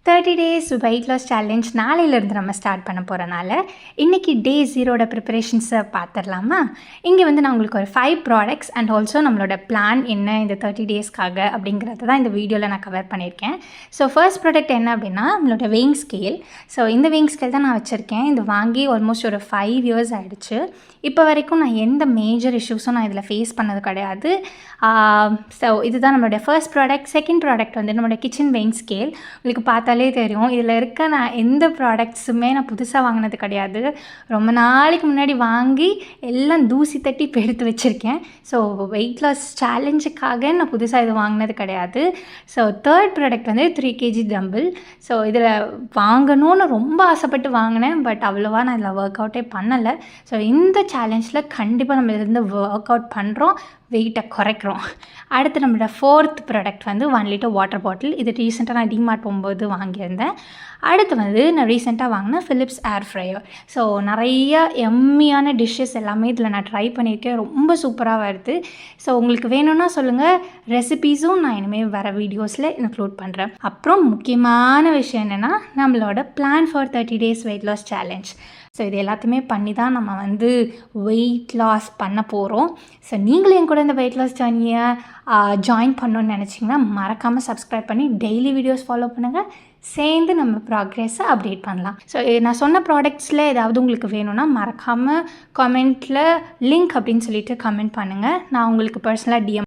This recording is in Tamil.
30 டேஸ் வெயிட் லாஸ் சேலஞ்ச் நாளையிலேருந்து நம்ம ஸ்டார்ட் பண்ண போகிறனால இன்றைக்கி டே 0 ப்ரிப்பரேஷன்ஸை பார்த்துடலாமா. இங்கே வந்து நான் உங்களுக்கு ஒரு 5 ப்ராடக்ட்ஸ் அண்ட் ஆல்சோ நம்மளோட பிளான் என்ன இந்த 30 டேஸ்க்காக அப்படிங்கிறது தான் இந்த வீடியோவில் நான் கவர் பண்ணியிருக்கேன். ஸோ ஃபர்ஸ்ட் ப்ராடக்ட் என்ன அப்படின்னா நம்மளோட வெயிங் ஸ்கேல். ஸோ இந்த வெயிங் ஸ்கேல் தான் நான் வச்சுருக்கேன். இது வாங்கி ஆல்மோஸ்ட் ஒரு 5 இயர்ஸ் ஆகிடுச்சு. இப்போ வரைக்கும் நான் எந்த மேஜர் இஷ்யூஸும் நான் இதில் ஃபேஸ் பண்ணது கிடையாது. ஸோ இதுதான் நம்மளுடைய ஃபர்ஸ்ட் ப்ராடக்ட். செகண்ட் ப்ராடக்ட் வந்து நம்மளோட கிச்சன் வெயிங் ஸ்கேல். உங்களுக்கு பார்த்தாலே தெரியும், இதில் இருக்க நான் எந்த ப்ராடக்ட்ஸுமே நான் புதுசாக வாங்கினது கிடையாது. ரொம்ப நாளைக்கு முன்னாடி வாங்கி எல்லாம் தூசி தட்டி இப்போ எடுத்து வச்சுருக்கேன். ஸோ வெயிட் லாஸ் சேலஞ்சுக்காக நான் புதுசாக இது வாங்கினது கிடையாது. ஸோ தேர்ட் ப்ராடக்ட் வந்து 3 kg டம்பிள். ஸோ இதில் வாங்கணும்னு ரொம்ப ஆசைப்பட்டு வாங்கினேன், பட் அவ்வளோவா நான் இதில் ஒர்க் அவுட்டே பண்ணலை. ஸோ இந்த சேலஞ்சில் கண்டிப்பாக நம்ம இதிலேருந்து ஒர்க் அவுட் பண்ணுறோம், வெயிட்டை குறைக்கிறோம். அடுத்து நம்மளோட ஃபோர்த் ப்ராடக்ட் வந்து 1 லிட்டர் வாட்டர் பாட்டில். இது ரீசெண்டாக நான் டிமார்ட் போகும்போது வாங்கியிருந்தேன். அடுத்து வந்து நான் ரீசெண்டாக வாங்கினேன் ஃபிலிப்ஸ் ஏர் ஃப்ரையர். ஸோ நிறைய எம்மியான டிஷ்ஷஸ் எல்லாமே இதில் நான் ட்ரை பண்ணியிருக்கேன். ரொம்ப சூப்பராக வருது. ஸோ உங்களுக்கு வேணும்னா சொல்லுங்கள், ரெசிபீஸும் நான் இனிமேல் வர வீடியோஸில் இன்க்ளூட் பண்ணுறேன். அப்புறம் முக்கியமான விஷயம் என்னென்னா நம்மளோட plan for 30 days weight loss challenge. So இது எல்லாத்தையுமே பண்ணி தான் நம்ம வந்து வெயிட் லாஸ் பண்ண போகிறோம். ஸோ நீங்களும் என் கூட இந்த வெயிட் லாஸ் ஜர்னியை ஜாயின் பண்ணணுன்னு நினச்சிங்கன்னா மறக்காமல் சப்ஸ்கிரைப் பண்ணி டெய்லி வீடியோஸ் ஃபாலோ பண்ணுங்கள். சேர்ந்து நம்ம ப்ராக்ரெஸை அப்டேட் பண்ணலாம். ஸோ நான் சொன்ன ப்ராடக்ட்ஸில் ஏதாவது உங்களுக்கு வேணும்னா மறக்காமல் கமெண்ட்டில் லிங்க் அப்படின்னு சொல்லிட்டு கமெண்ட் பண்ணுங்கள். நான் உங்களுக்கு பர்சனலாக DM